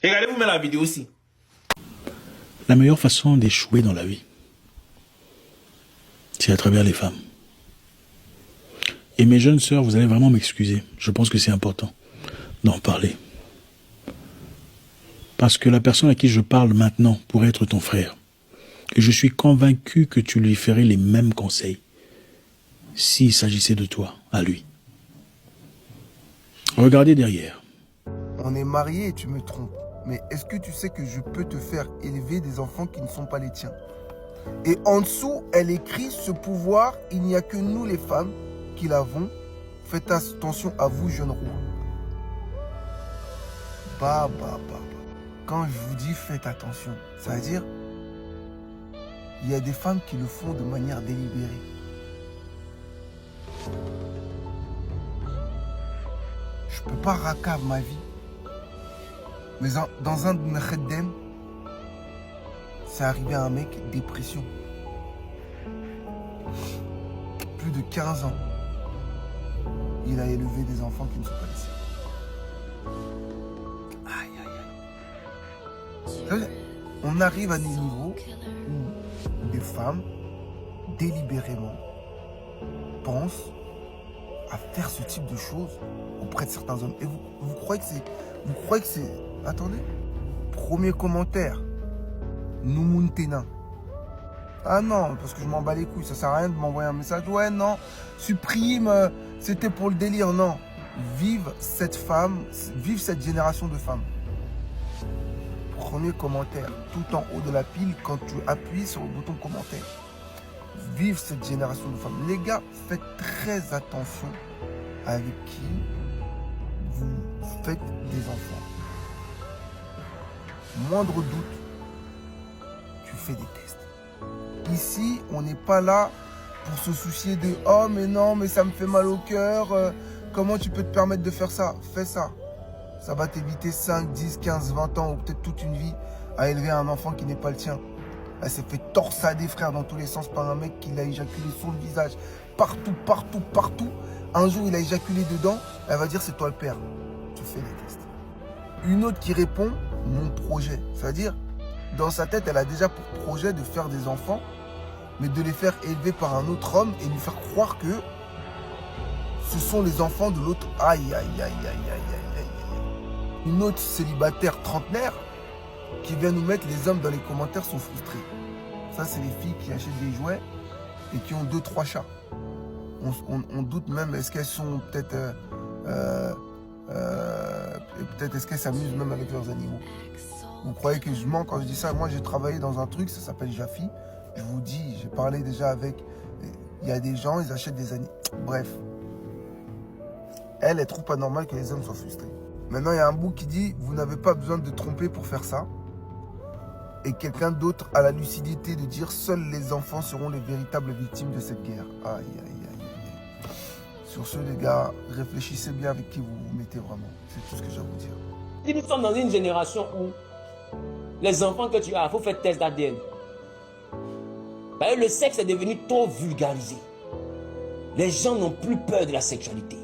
Regardez-vous même la vidéo aussi. La meilleure façon d'échouer dans la vie, c'est à travers les femmes. Et mes jeunes sœurs, vous allez vraiment m'excuser. Je pense que c'est important d'en parler. Parce que la personne à qui je parle maintenant pourrait être ton frère. Et je suis convaincu que tu lui ferais les mêmes conseils s'il s'agissait de toi, à lui. Regardez derrière. On est mariés et tu me trompes. Mais est-ce que tu sais que je peux te faire élever des enfants qui ne sont pas les tiens? Et en dessous, elle écrit ce pouvoir, il n'y a que nous les femmes qui l'avons. Faites attention à vous, jeunes rois. Bah. Quand je vous dis faites attention, ça veut dire il y a des femmes qui le font de manière délibérée. Je peux pas racave ma vie. Mais dans un de mes khaddem, c'est arrivé à un mec, dépression. Plus de 15 ans. Il a élevé des enfants qui ne sont pas les siens. Aïe. On arrive à des niveaux où des femmes, délibérément, pensent à faire ce type de choses auprès de certains hommes. Et vous croyez que c'est... Attendez. Premier commentaire. Noumounténa. Ah non, parce que je m'en bats les couilles. Ça sert à rien de m'envoyer un message. Ouais, non, supprime, c'était pour le délire. Non. Vive cette femme, vive cette génération de femmes. Premier commentaire, tout en haut de la pile, quand tu appuies sur le bouton commentaire. Vive cette génération de femmes. Les gars, faites très attention avec qui vous faites des enfants. Moindre doute, tu fais des tests. Ici, on n'est pas là pour se soucier de « Oh, mais non, mais ça me fait mal au cœur. Comment tu peux te permettre de faire ça ?» Fais ça. Ça va t'éviter 5, 10, 15, 20 ans ou peut-être toute une vie à élever un enfant qui n'est pas le tien. Elle s'est fait torsader, frère, dans tous les sens par un mec qui l'a éjaculé sur le visage. Partout. Un jour, il a éjaculé dedans. Elle va dire « C'est toi le père. » Tu fais des tests. Une autre qui répond « Mon projet ». C'est-à-dire, dans sa tête, elle a déjà pour projet de faire des enfants, mais de les faire élever par un autre homme et lui faire croire que ce sont les enfants de l'autre. Aïe. Une autre célibataire trentenaire qui vient nous mettre les hommes dans les commentaires sont frustrés. Ça, c'est les filles qui achètent des jouets et qui ont 2-3 chats. On doute même, est-ce qu'elles sont peut-être... peut-être est-ce qu'elles s'amusent même avec leurs animaux. Vous croyez que je mens quand je dis ça? Moi, j'ai travaillé dans un truc, ça s'appelle Jafi. Je vous dis, j'ai parlé déjà avec... Il y a des gens, ils achètent des animaux. Bref. Elle trouve pas normal que les hommes soient frustrés. Maintenant, il y a un bout qui dit, vous n'avez pas besoin de tromper pour faire ça. Et quelqu'un d'autre a la lucidité de dire, seuls les enfants seront les véritables victimes de cette guerre. Aïe. Sur ce, les gars, réfléchissez bien avec qui vous vous mettez vraiment. C'est tout ce que j'ai à vous dire. Nous sommes dans une génération où les enfants que tu as, il faut faire test d'ADN. Le sexe est devenu trop vulgarisé. Les gens n'ont plus peur de la sexualité.